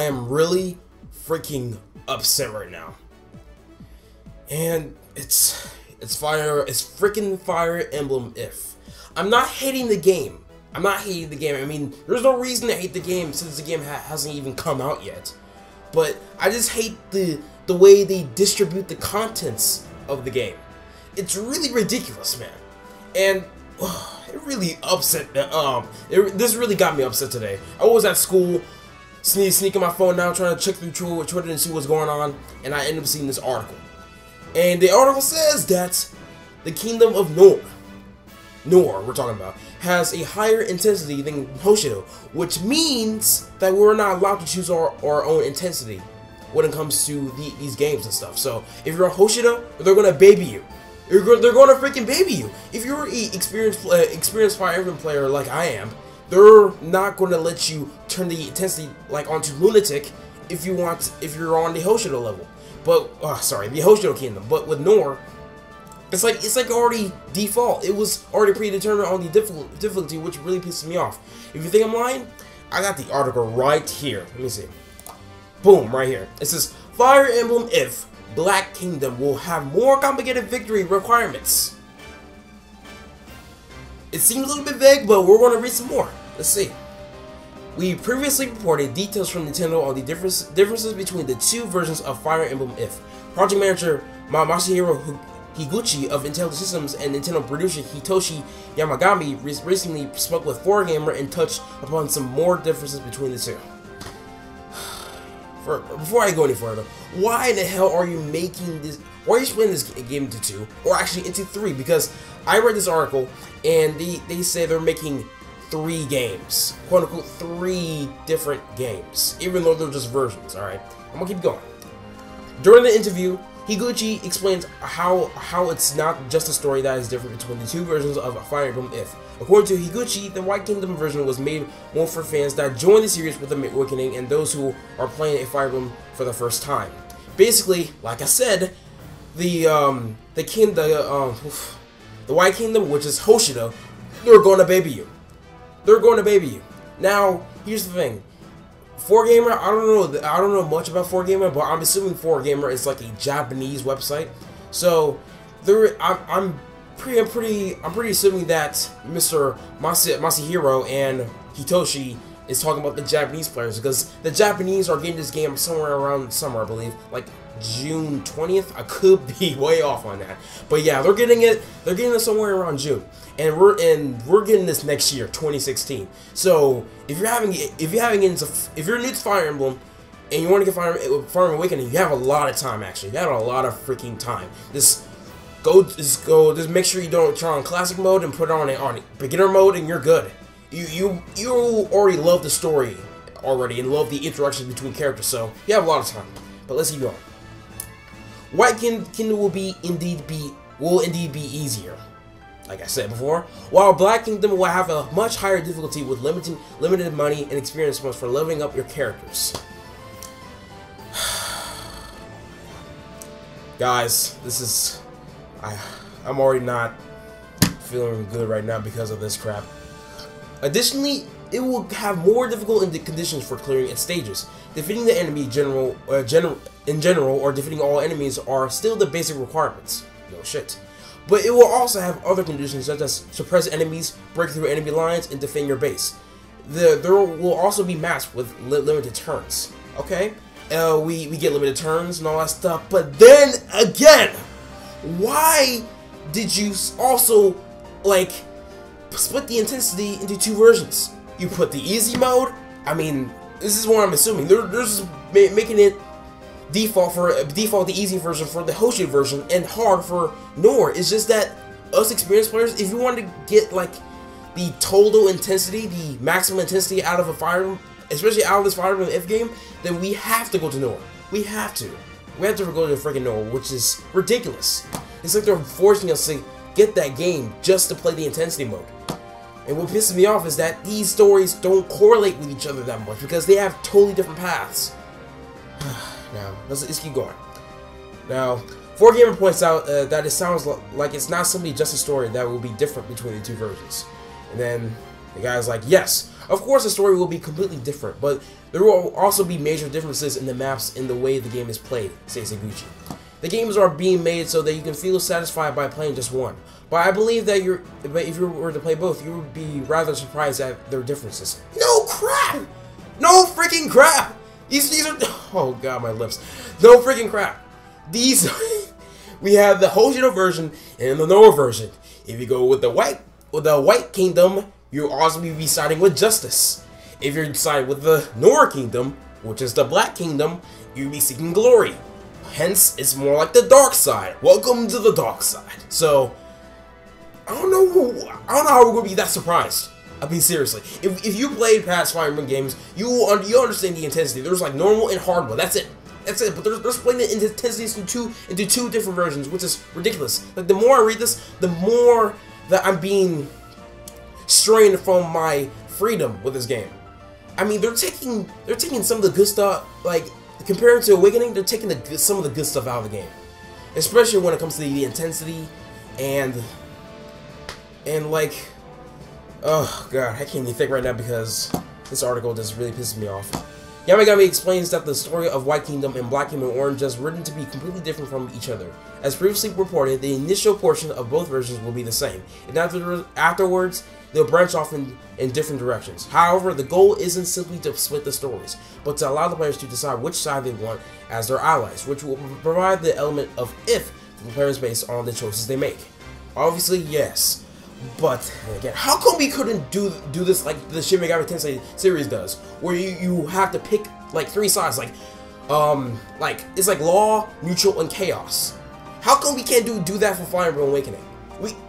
I am really freaking upset right now. And it's freaking Fire Emblem If. I'm not hating the game. I mean, there's no reason to hate the game since the game hasn't even come out yet. But I just hate the way they distribute the contents of the game. It's really ridiculous, man. And it really upset. This really got me upset today. I was at school, sneaking my phone down, trying to check through Twitter and see what's going on, and I ended up seeing this article. And the article says that the Kingdom of Nohr, we're talking about, has a higher intensity than Hoshido, which means that we're not allowed to choose our own intensity when it comes to these games and stuff. So if you're a Hoshido, they're gonna baby you. They're gonna freaking baby you. If you're an experienced Fire Emblem player like I am, they're not gonna let you turn the intensity like onto lunatic if you're on the Hoshido level. But the Hoshido Kingdom. But with Nohr, it's like already default. It was already predetermined on the difficulty, which really pisses me off. If you think I'm lying, I got the article right here. Let me see. Boom, right here. It says Fire Emblem If Black Kingdom will have more complicated victory requirements. It seems a little bit vague, but we're going to read some more. Let's see. We previously reported details from Nintendo on the differences between the two versions of Fire Emblem If. Project manager Masahiro Higuchi of Intelligent Systems and Nintendo producer Hitoshi Yamagami recently spoke with 4Gamer and touched upon some more differences between the two. Before I go any further, why in the hell are you making this? Why are you splitting this game into two, or actually into three? Because I read this article and they say they're making 3 games, quote unquote 3 different games, even though they're just versions. All right, I'm gonna keep going. During the interview, Higuchi explains how it's not just a story that is different between the two versions of Fire Emblem If. According to Higuchi, the White Kingdom version was made more for fans that join the series with the Awakening and those who are playing a Fire Emblem for the first time. Basically, like I said, the White Kingdom, which is Hoshido, they're going to baby you. They're going to baby you. Now, here's the thing. 4Gamer, I don't know much about 4Gamer, but I'm assuming 4Gamer is like a Japanese website. So I'm pretty assuming that Mr. Masahiro and Hitoshi is talking about the Japanese players, because the Japanese are getting this game somewhere around summer, I believe, like June 20th. I could be way off on that, but yeah, they're getting it somewhere around June, and we're getting this next year, 2016. So if you're new to Fire Emblem and you want to get Fire Emblem Awakening, you have a lot of time. Actually, you have a lot of freaking time. Just make sure you don't turn on classic mode and put it on beginner mode, and you're good. You already love the story already and love the interactions between characters, so you have a lot of time. But let's keep going. White Kingdom will indeed be easier, like I said before, while Black Kingdom will have a much higher difficulty with limited money and experience points for leveling up your characters. Guys, I'm already not feeling good right now because of this crap. Additionally, it will have more difficult conditions for clearing its stages. Defeating the enemy in general, or defeating all enemies are still the basic requirements. No shit. But it will also have other conditions such as suppress enemies, break through enemy lines, and defend your base. There will also be maps with limited turns. Okay, we get limited turns and all that stuff. But then again, why did you also like split the intensity into 2 versions? You put the easy mode. I mean, this is what I'm assuming. They're just making it default the easy version for the Hoshido version and hard for Nohr. It's just that us experienced players, if you want to get like the total intensity, the maximum intensity out of a Fire Emblem, especially out of this Fire Emblem If game, then we have to go to Nohr. We have to go to freaking Nohr, which is ridiculous. It's like they're forcing us to get that game just to play the intensity mode. And what pisses me off is that these stories don't correlate with each other that much because they have totally different paths. Now, let's keep going. Now, 4Gamer points out that it sounds like it's not simply just a story that will be different between the 2 versions. And then the guy's like, yes, Of course, the story will be completely different, but there will also be major differences in the maps and the way the game is played, says Iguchi. The games are being made so that you can feel satisfied by playing just one, but I believe that if you were to play both, you would be rather surprised at their differences. No crap! No freaking crap! These are, oh god, my lips. No freaking crap. These, we have the Hoshido version and the Noah version. If you go with the White Kingdom, you'll also be siding with justice. If you're siding with the Noah Kingdom, which is the Black Kingdom, you'll be seeking glory. Hence, it's more like the dark side. Welcome to the dark side. So, I don't know how we're gonna be that surprised. I mean, seriously, if you played past Fire Emblem games, you understand the intensity. There's like normal and hard mode. That's it. That's it. But they're splitting the intensities into two different versions, which is ridiculous. Like, the more I read this, the more that I'm being strained from my freedom with this game. I mean, they're taking some of the good stuff, like compared to Awakening, they're taking some of the good stuff out of the game, especially when it comes to the intensity and like, oh god, I can't even think right now because this article just really pisses me off. Yamagami explains that the story of White Kingdom and Black Kingdom are just written to be completely different from each other. As previously reported, the initial portion of both versions will be the same, and afterwards, they'll branch off in different directions. However, the goal isn't simply to split the stories, but to allow the players to decide which side they want as their allies, which will provide the element of if to the players based on the choices they make. Obviously, yes. But again, how come we couldn't do this like the Shin Megami Tensei series does, where you have to pick like 3 sides, like it's like law, neutral, and chaos? How come we can't do that for Fire Emblem Awakening?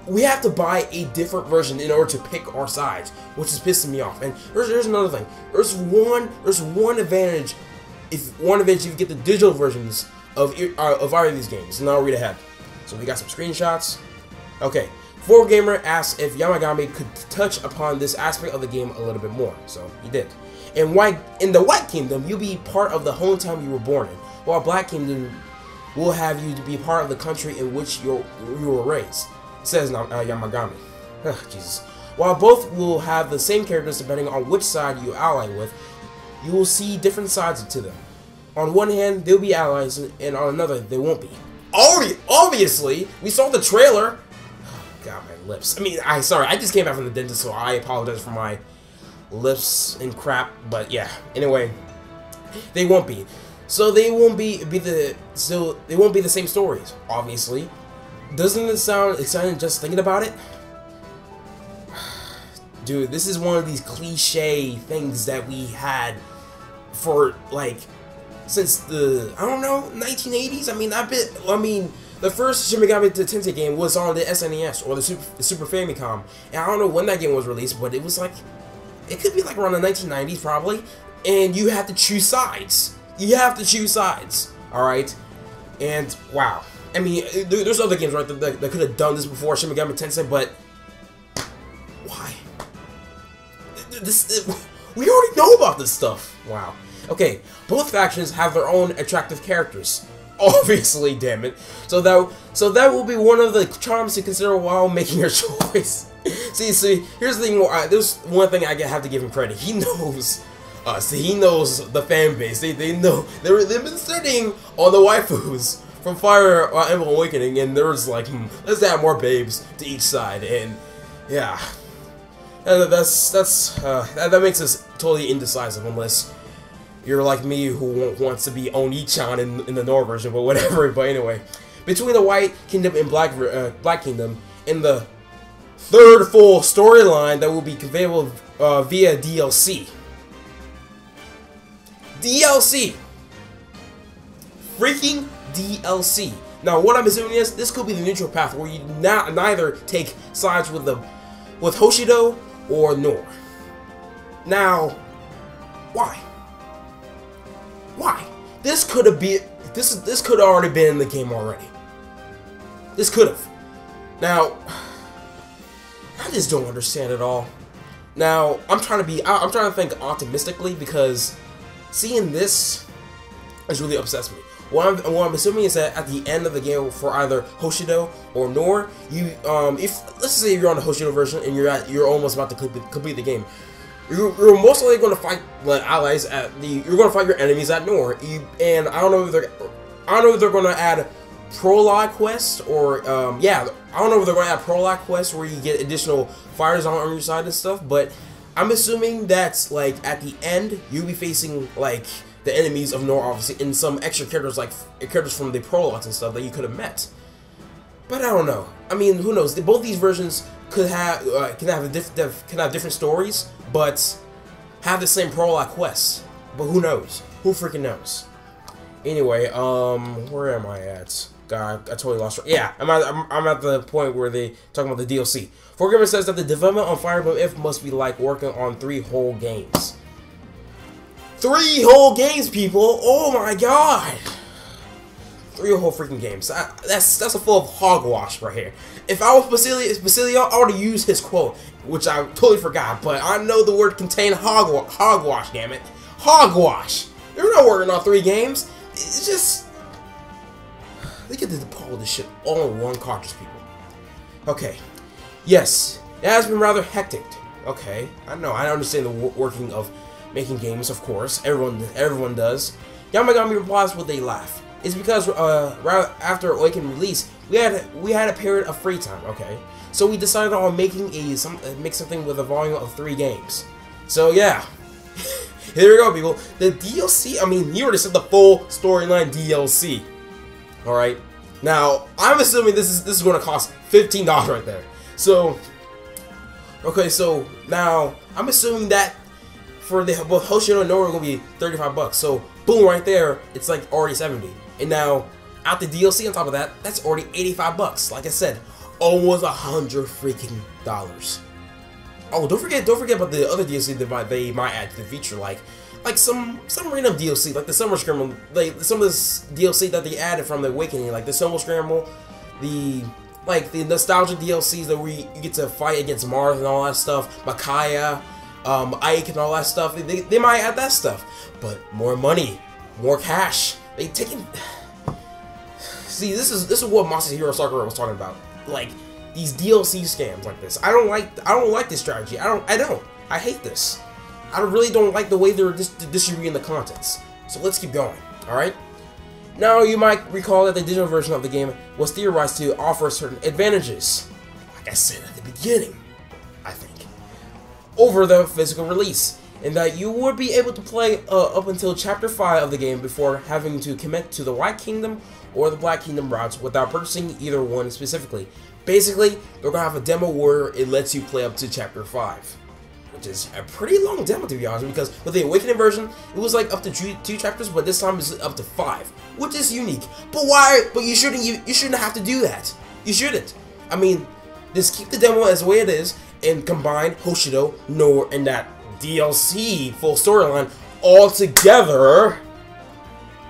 We have to buy a different version in order to pick our sides, which is pissing me off. And there's another thing. There's one advantage if you get the digital versions of either of these games. And I'll read ahead. So we got some screenshots. Okay. 4Gamer asks if Yamagami could touch upon this aspect of the game a little bit more, so he did. In the White Kingdom, you'll be part of the hometown you were born in, while Black Kingdom will have you to be part of the country in which you were raised, says Yamagami. Jesus. While both will have the same characters depending on which side you ally with, you will see different sides to them. On one hand, they'll be allies, and on another, they won't be. Obviously, we saw the trailer. God, my lips. I mean, sorry, I just came back from the dentist, so I apologize for my lips and crap. But yeah, anyway, they won't be. So they won't be the same stories. Obviously, doesn't it sound exciting just thinking about it? Dude, this is one of these cliche things that we had for like since the 1980s. I mean. The first Shin Megami Tensei game was on the SNES, or the Super Famicom, and I don't know when that game was released, but it was like, it could be like around the 1990s probably, and you have to choose sides. You have to choose sides, alright? And, wow. I mean, there's other games, right, that could have done this before Shin Megami Tensei, but why? We already know about this stuff. Wow. Okay, both factions have their own attractive characters. Obviously, damn it. So that will be one of the charms to consider while making your choice. See, here's the thing. There's one thing I have to give him credit. He knows us. He knows the fan base. They know they've been sitting on the waifus from Fire Emblem Awakening, and there's like, let's add more babes to each side, and yeah, that makes us totally indecisive unless you're like me, who wants to be Oni-chan in the Noah version, but whatever. But anyway, between the White Kingdom and Black Kingdom, in the third full storyline that will be available via DLC. DLC! Freaking DLC! Now, what I'm assuming is, this could be the neutral path, where you neither take sides with Hoshido or Noah. Now, why? Why? This could have already been in the game already. This could have. Now, I just don't understand it all. Now, I'm trying to think optimistically, because seeing this has really upsets me. What I'm assuming is that at the end of the game, for either Hoshido or Noah, if let's say you're on the Hoshido version and you're almost about to complete the game, You're most likely going to fight the allies at the. You're going to fight your enemies at Nor. And I don't know if they're going to add prologue quests or yeah, I don't know if they're going to add prologue quests where you get additional fighters on your side and stuff. But I'm assuming that's like at the end you'll be facing like the enemies of Nor, obviously, and some extra characters like characters from the prologues and stuff that you could have met. But I don't know. I mean, who knows? Both these versions could have can have different stories, but have the same prologue quests. But who knows? Who freaking knows? Anyway, where am I at? God, I totally lost. Yeah, I'm at the point where they talking about the DLC. 4Gamer says that the development on Fire Emblem If must be like working on 3 whole games. 3 whole games, people! Oh my god! 3 whole freaking games. That's a full of hogwash right here. If I was Basilio, I would have used his quote, which I totally forgot. But I know the word contained hogwash. Damn it, hogwash. They're not working on 3 games. It's just they get to pull this shit all in one cartridge, people. Okay, yes, it has been rather hectic. Okay, I know. I understand the working of making games, of course. Everyone does. Yamagami replies with a laugh. It's because right after Awaken release, we had a period of free time. Okay, so we decided on making make something with a volume of 3 games. So yeah, here we go, people. The DLC. I mean, you already said the full storyline DLC. All right. Now I'm assuming this is going to cost $15 right there. So okay, so now I'm assuming that for both Hoshino and Nora are going to be $35. So boom, right there, it's like already 70. And now, out the DLC on top of that, that's already $85. Like I said, almost $100 freaking dollars. Oh, don't forget about the other DLC that they might add to the feature, like some random DLC, like the Summer Scramble, like some of this DLC that they added from the Awakening, like the Summer Scramble, the nostalgia DLCs that you get to fight against Mars and all that stuff, Makaya, Ike and all that stuff. They might add that stuff, but more money, more cash. They taking. See, this is what Masahiro Sakura was talking about. Like these DLC scams like this. I don't like this strategy. I hate this. I really don't like the way they're distributing the contents. So let's keep going. All right. Now you might recall that the digital version of the game was theorized to offer certain advantages. Like I said at the beginning, I think, over the physical release. And that you would be able to play up until Chapter 5 of the game before having to commit to the White Kingdom or the Black Kingdom routes without purchasing either one specifically. Basically, they're going to have a demo where it lets you play up to Chapter 5. Which is a pretty long demo, to be honest, because with the Awakening version, it was like up to 2 chapters, but this time it's up to 5. Which is unique. But why? But you shouldn't have to do that. You shouldn't. I mean, just keep the demo as the way it is and combine Hoshido, Nor, and that DLC full storyline all together,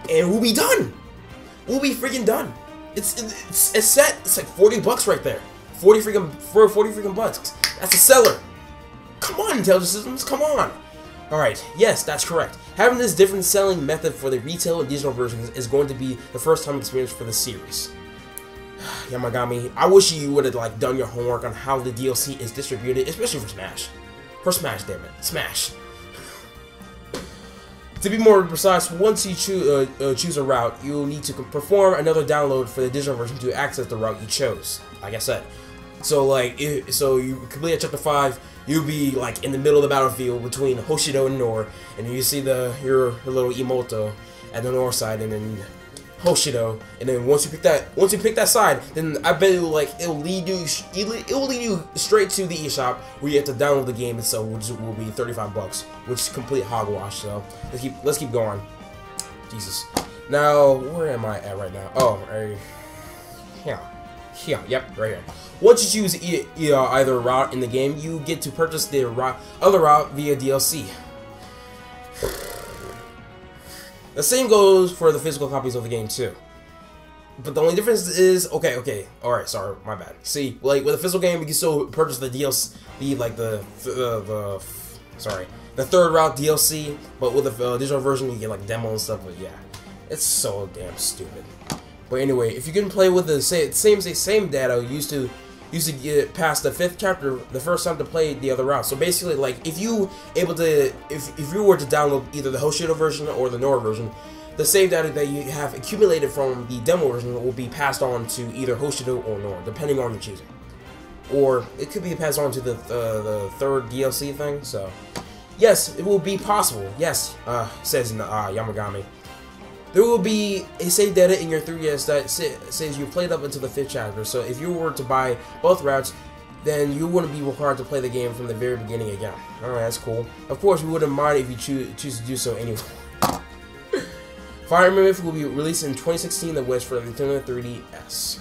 and we'll be done. We'll be freaking done. It's set. It's like $40 right there. 40 freaking bucks. That's a seller. Come on, Intelligent Systems. Come on. All right. Yes, that's correct. Having this different selling method for the retail and digital versions is going to be the first time experience for the series. Yamagami, I wish you would have done your homework on how the DLC is distributed, especially for Smash. For Smash, damn it. Smash. To be more precise, once you choose a route, you'll need to perform another download for the digital version to access the route you chose. Like I said. So, so you complete Chapter 5, you'll be, in the middle of the battlefield between Hoshido and Nor, and you see your little emoto at the Nor side, and then Hoshido, and then once you pick that side, then I bet it'll lead you straight to the eShop where you have to download the game itself, which will be $35, which is complete hogwash. So let's keep going. Jesus. Now where am I at right now? Oh, yep, right here. Once you choose either route in the game, you get to purchase the other route via DLC. The same goes for the physical copies of the game too. But the only difference is, okay, alright, sorry, my bad. See, with a physical game, you can still purchase the DLC, the third route DLC, but with the digital version, you get demo and stuff, but yeah. It's so damn stupid. But anyway, if you can play with the same data used to used to get past the 5th chapter the first time to play the other route. So basically, like, if you were to download either the Hoshido version or the Nora version, the save data that you have accumulated from the demo version will be passed on to either Hoshido or Nora, depending on your choosing. Or it could be passed on to the 3rd DLC thing. So yes, it will be possible. Yes, says Yamagami. There will be a save data in your 3DS that says you played up until the 5th chapter. So if you were to buy both routes, then you wouldn't be required to play the game from the very beginning again. Alright, that's cool. Of course, we wouldn't mind if you choose to do so anyway. Fire Emblem will be released in 2016 in the West for the Nintendo 3DS.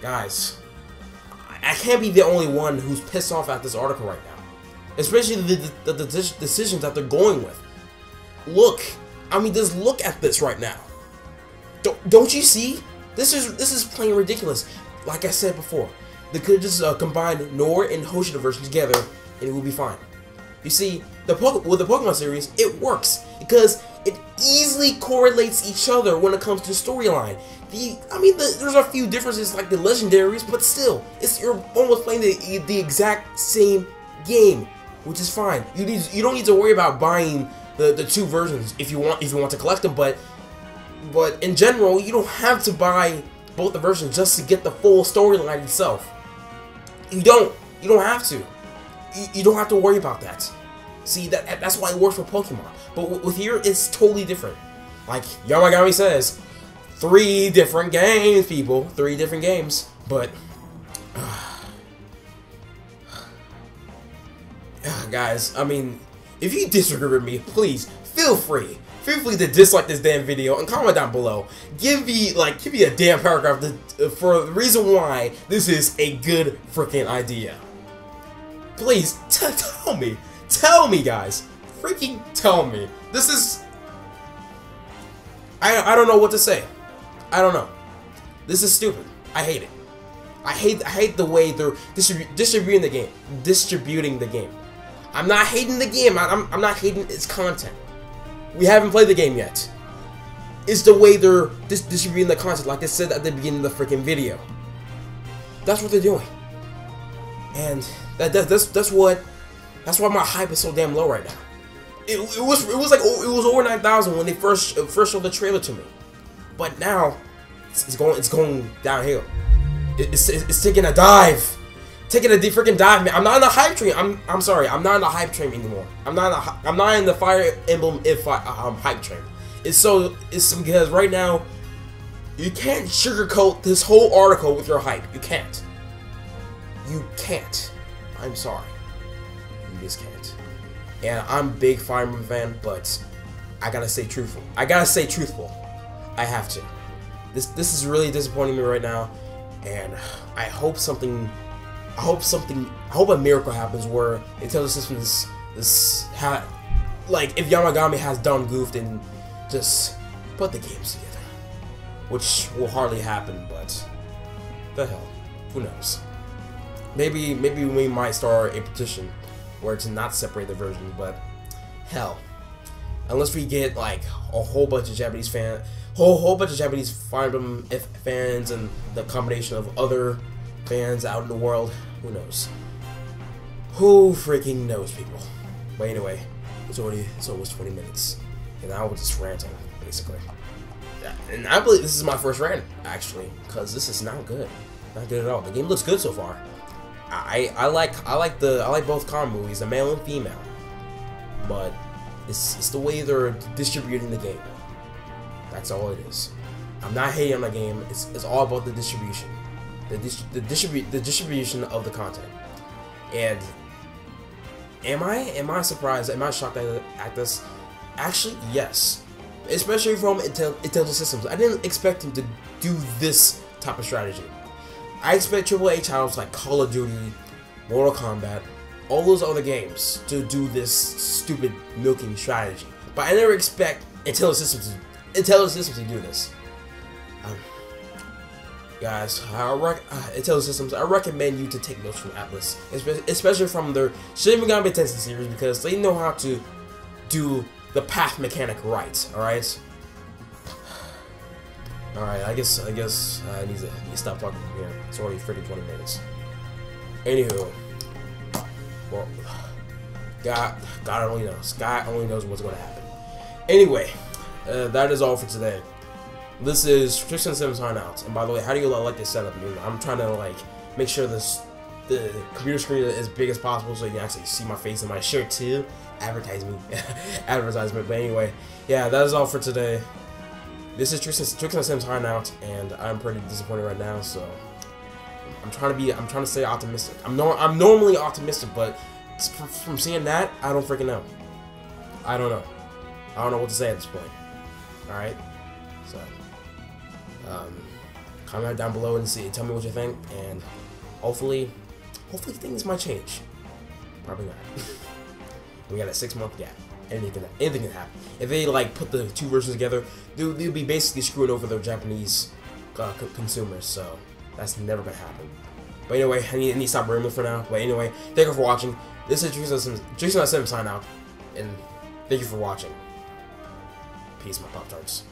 Guys, I can't be the only one who's pissed off at this article right now. Especially the decisions that they're going with. Look, I mean, just look at this right now. Don't you see? This is plain ridiculous. Like I said before, they could just combine Nora and Hoshido version together, and it will be fine. You see, with the Pokemon series, it works because it easily correlates each other when it comes to storyline. There's a few differences like the legendaries, but still, you're almost playing the exact same game, which is fine. You don't need to worry about buying the 2 versions if you want to collect them, but in general, you don't have to buy both the versions just to get the full storyline itself. You don't have to. You don't have to worry about that. See, that's why it works for Pokemon. But with here, it's totally different. Like Yamagami says, 3 different games, people. 3 different games. But guys, I mean, if you disagree with me, please feel free to dislike this damn video and comment down below. Give me a damn paragraph for the reason why this is a good freaking idea. Please tell me, guys, freaking tell me. This is, I don't know what to say. I don't know. This is stupid. I hate it. I hate the way they're distributing the game. I'm not hating the game. I'm not hating its content. We haven't played the game yet. It's the way they're distributing the content, like I said at the beginning of the freaking video. That's what they're doing, and that's why my hype is so damn low right now. It was over 9,000 when they first showed the trailer to me, but now it's going downhill. It's taking a dive. Taking a freaking dive, man. I'm not in the hype train. I'm sorry. I'm not in the hype train anymore. I'm not in the Fire Emblem hype train. It's because right now you can't sugarcoat this whole article with your hype. You can't. You can't. I'm sorry. You just can't. And I'm a big Fire Emblem fan, but I gotta stay truthful. I have to. This is really disappointing me right now, and I hope a miracle happens where Intelligent Systems if Yamagami has done goofed and just put the games together, which will hardly happen, but the hell, who knows? Maybe we might start a petition where to not separate the version, but hell, unless we get like a whole bunch of Japanese Fire Emblem fans and the combination of other fans out in the world, who knows? Who freaking knows, people? But anyway, it's almost 20 minutes, and I was just ranting basically. And I believe this is my first rant actually, because this is not good at all. The game looks good so far. I like both common movies, the male and female, but it's the way they're distributing the game. That's all it is. I'm not hating on the game. It's all about the distribution. The distribution of the content. And am I surprised? Am I shocked at this? Actually, yes. Especially from Intelligent Systems. I didn't expect him to do this type of strategy. I expect AAA titles like Call of Duty, Mortal Kombat, all those other games to do this stupid milking strategy. But I never expect Intelligent Systems to do this. Guys, Intelligent Systems, I recommend you to take notes from Atlas, especially from their Shin Megami Tensei series, because they know how to do the path mechanic right. All right. Alright, I guess I need to stop talking from here. It's already freaking 20 minutes. Anywho, well, God only knows. God only knows what's going to happen. Anyway, that is all for today. This is Tristan Sims signing out. And by the way, how do you like this setup? You know, I'm trying to like make sure the computer screen is as big as possible so you can actually see my face in my shirt too. Advertisement. But anyway, yeah, that is all for today. This is Tristan Sims signing out, and I'm pretty disappointed right now. So I'm trying to stay optimistic. I'm normally optimistic, but from seeing that, I don't freaking know. I don't know. I don't know what to say at this point. All right. So, comment down below and tell me what you think, and hopefully things might change. Probably not. We got a 6-month gap. Anything can happen. If they like put the two versions together, they'll be basically screwing over the Japanese consumers. So that's never gonna happen. But anyway, I need to stop rambling for now. But anyway, thank you for watching. This is Tristan Sims sign out, and thank you for watching. Peace, my Pop-Tarts.